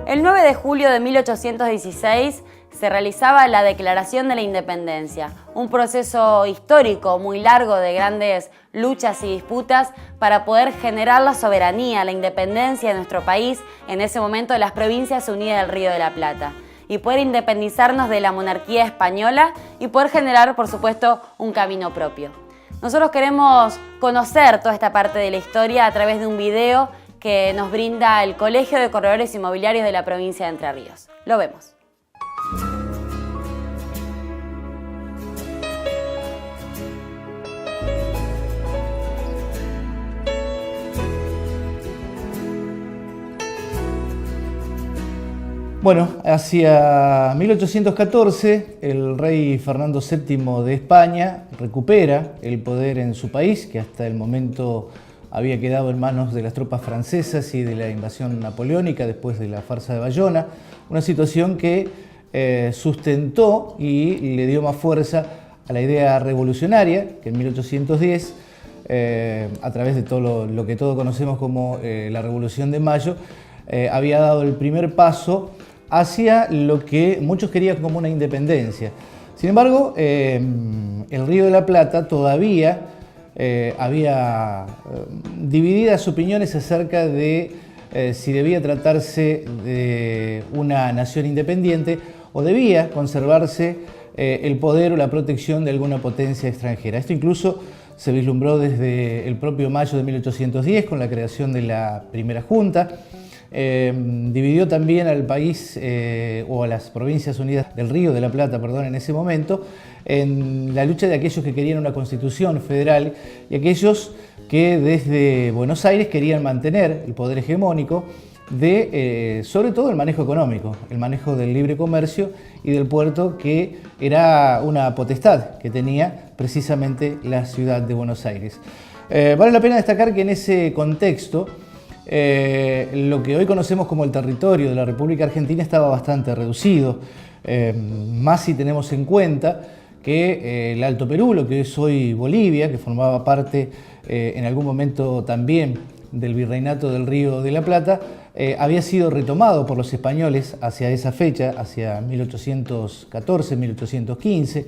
El 9 de julio de 1816 se realizaba la Declaración de la Independencia, un proceso histórico muy largo de grandes luchas y disputas para poder generar la soberanía, la independencia de nuestro país, en ese momento de las Provincias Unidas del Río de la Plata, y poder independizarnos de la monarquía española y poder generar, por supuesto, un camino propio. Nosotros queremos conocer toda esta parte de la historia a través de un video que nos brinda el Colegio de Corredores Inmobiliarios de la provincia de Entre Ríos. Lo vemos. Bueno, hacia 1814 el rey Fernando VII de España recupera el poder en su país, que hasta el momento había quedado en manos de las tropas francesas y de la invasión napoleónica después de la farsa de Bayona, una situación que sustentó y le dio más fuerza a la idea revolucionaria, que en 1810, a través de todo lo que todos conocemos como la Revolución de Mayo, había dado el primer paso hacia lo que muchos querían como una independencia. Sin embargo, el Río de la Plata todavía había divididas opiniones acerca de si debía tratarse de una nación independiente o debía conservarse el poder o la protección de alguna potencia extranjera. Esto incluso se vislumbró desde el propio mayo de 1810 con la creación de la primera junta. Dividió también al país o a las Provincias Unidas del Río de la Plata, perdón, en ese momento, en la lucha de aquellos que querían una constitución federal y aquellos que desde Buenos Aires querían mantener el poder hegemónico de, sobre todo, el manejo económico, el manejo del libre comercio y del puerto, que era una potestad que tenía precisamente la ciudad de Buenos Aires. Vale la pena destacar que en ese contexto lo que hoy conocemos como el territorio de la República Argentina estaba bastante reducido, más si tenemos en cuenta que el Alto Perú, lo que es hoy Bolivia, que formaba parte en algún momento también del Virreinato del Río de la Plata, había sido retomado por los españoles hacia esa fecha, hacia 1814, 1815,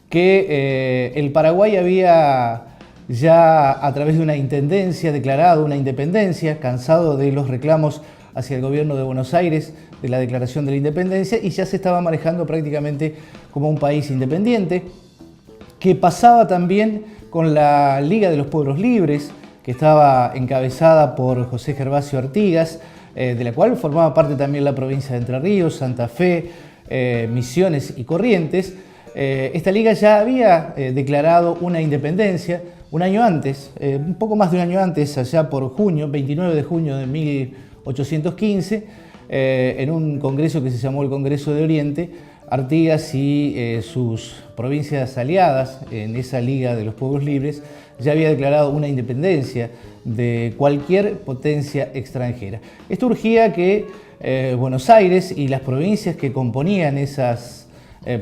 que el Paraguay había ya a través de una intendencia declarado una independencia, cansado de los reclamos hacia el gobierno de Buenos Aires de la declaración de la independencia, y ya se estaba manejando prácticamente como un país independiente, que pasaba también con la Liga de los Pueblos Libres, que estaba encabezada por José Gervasio Artigas, de la cual formaba parte también la provincia de Entre Ríos, Santa Fe, Misiones y Corrientes. Esta liga ya había declarado una independencia un año antes, un poco más de un año antes, allá por junio, 29 de junio de 1815, en un congreso que se llamó el Congreso de Oriente. Artigas y sus provincias aliadas en esa Liga de los Pueblos Libres ya había declarado una independencia de cualquier potencia extranjera. Esto urgía que Buenos Aires y las provincias que componían esas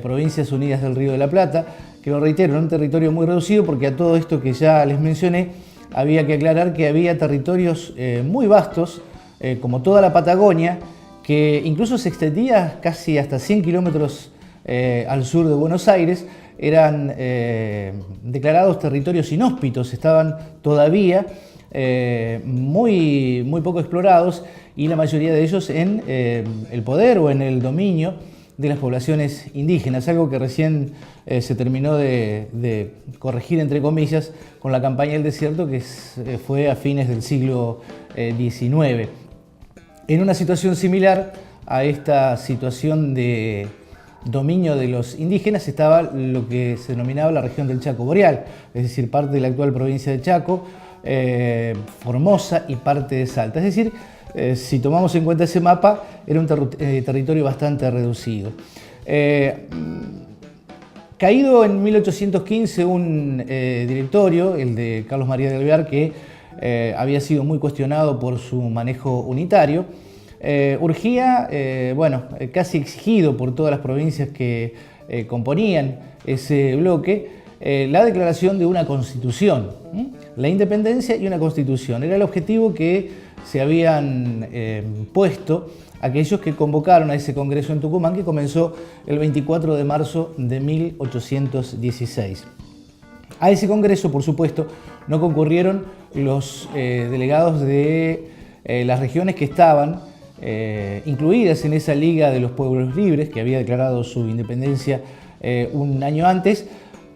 Provincias Unidas del Río de la Plata, que lo reitero, en un territorio muy reducido, porque a todo esto que ya les mencioné, había que aclarar que había territorios muy vastos, como toda la Patagonia, que incluso se extendía casi hasta 100 kilómetros al sur de Buenos Aires. Eran declarados territorios inhóspitos, estaban todavía muy poco explorados, y la mayoría de ellos en el poder o en el dominio de las poblaciones indígenas, algo que recién se terminó de corregir, entre comillas, con la campaña del desierto, que fue a fines del siglo XIX. En una situación similar a esta situación de dominio de los indígenas estaba lo que se denominaba la región del Chaco Boreal, es decir, parte de la actual provincia de Chaco, Formosa y parte de Salta. Es decir, si tomamos en cuenta ese mapa, era un territorio bastante reducido. Caído en 1815 un directorio, el de Carlos María de Alvear, que había sido muy cuestionado por su manejo unitario, urgía, casi exigido por todas las provincias que componían ese bloque, la declaración de una constitución, la independencia y una constitución. Era el objetivo que se habían puesto aquellos que convocaron a ese congreso en Tucumán, que comenzó el 24 de marzo de 1816. A ese congreso, por supuesto, no concurrieron los delegados de las regiones que estaban incluidas en esa Liga de los Pueblos Libres, que había declarado su independencia un año antes,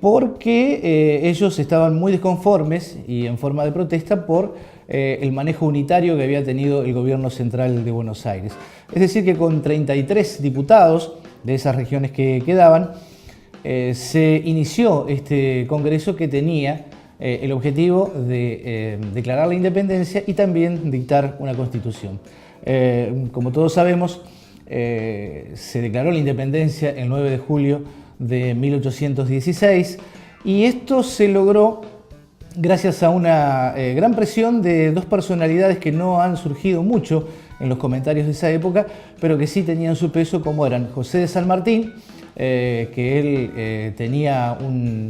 porque ellos estaban muy desconformes y en forma de protesta por el manejo unitario que había tenido el gobierno central de Buenos Aires. Es decir, que con 33 diputados de esas regiones que quedaban, se inició este congreso que tenía el objetivo de declarar la independencia y también dictar una constitución. Como todos sabemos, se declaró la independencia el 9 de julio de 1816 y esto se logró gracias a una gran presión de dos personalidades que no han surgido mucho en los comentarios de esa época, pero que sí tenían su peso, como eran José de San Martín, que él tenía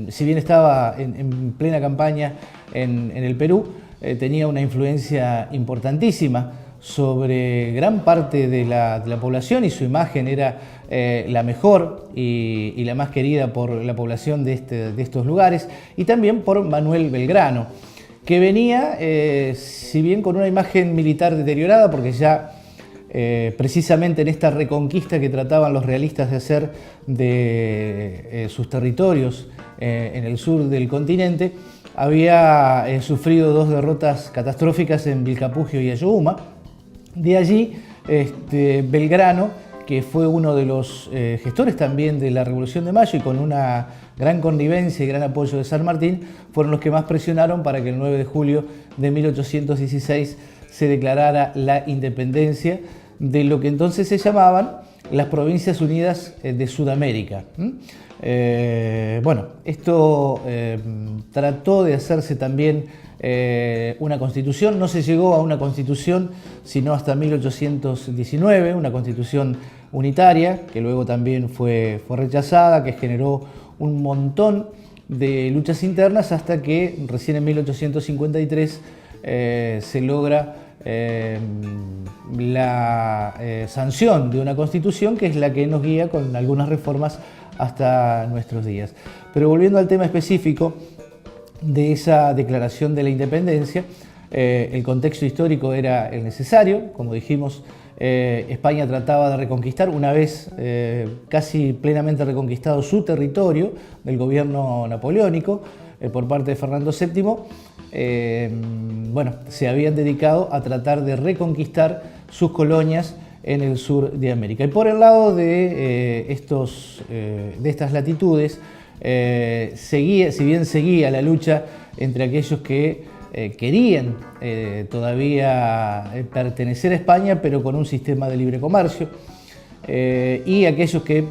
si bien estaba en plena campaña en el Perú, tenía una influencia importantísima sobre gran parte de la población y su imagen era la mejor y la más querida por la población de estos lugares, y también por Manuel Belgrano, que venía, si bien con una imagen militar deteriorada, porque ya precisamente en esta reconquista que trataban los realistas de hacer de sus territorios en el sur del continente, había sufrido dos derrotas catastróficas en Vilcapugio y Ayohuma. De allí, Belgrano, que fue uno de los gestores también de la Revolución de Mayo y con una gran connivencia y gran apoyo de San Martín, fueron los que más presionaron para que el 9 de julio de 1816 se declarara la independencia de lo que entonces se llamaban las Provincias Unidas de Sudamérica. Bueno, esto trató de hacerse también una constitución. No se llegó a una constitución sino hasta 1819, una constitución unitaria, que luego también fue rechazada, que generó un montón de luchas internas, hasta que recién en 1853 se logra la sanción de una constitución, que es la que nos guía con algunas reformas hasta nuestros días. Pero volviendo al tema específico de esa declaración de la independencia, el contexto histórico era el necesario. Como dijimos, España trataba de reconquistar, una vez casi plenamente reconquistado su territorio del gobierno napoleónico por parte de Fernando VII, bueno, se habían dedicado a tratar de reconquistar sus colonias en el sur de América. Y por el lado de estas latitudes, si bien seguía la lucha entre aquellos que querían todavía pertenecer a España, pero con un sistema de libre comercio, y aquellos que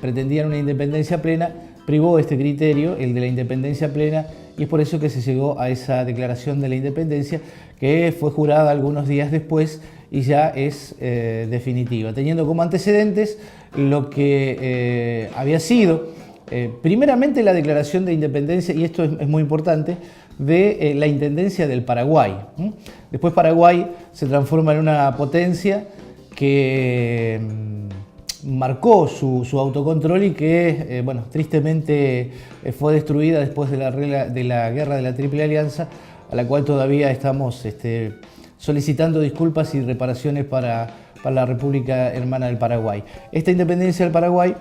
pretendían una independencia plena, privó este criterio, el de la independencia plena, y es por eso que se llegó a esa declaración de la independencia, que fue jurada algunos días después y ya es definitiva, teniendo como antecedentes lo que había sido primeramente la declaración de independencia, y esto es muy importante, de la Intendencia del Paraguay. Después Paraguay se transforma en una potencia que marcó su autocontrol y que, bueno, tristemente fue destruida después de la guerra de la Triple Alianza, a la cual todavía estamos solicitando disculpas y reparaciones para la República Hermana del Paraguay. Esta independencia del Paraguay,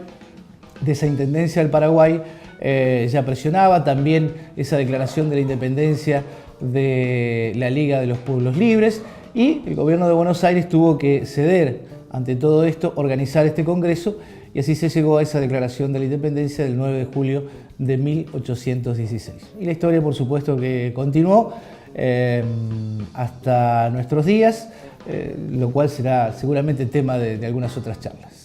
de esa Intendencia del Paraguay, ya presionaba también esa declaración de la independencia de la Liga de los Pueblos Libres, y el gobierno de Buenos Aires tuvo que ceder ante todo esto, organizar este congreso, y así se llegó a esa declaración de la independencia del 9 de julio de 1816. Y la historia, por supuesto, que continuó hasta nuestros días, lo cual será seguramente tema de algunas otras charlas.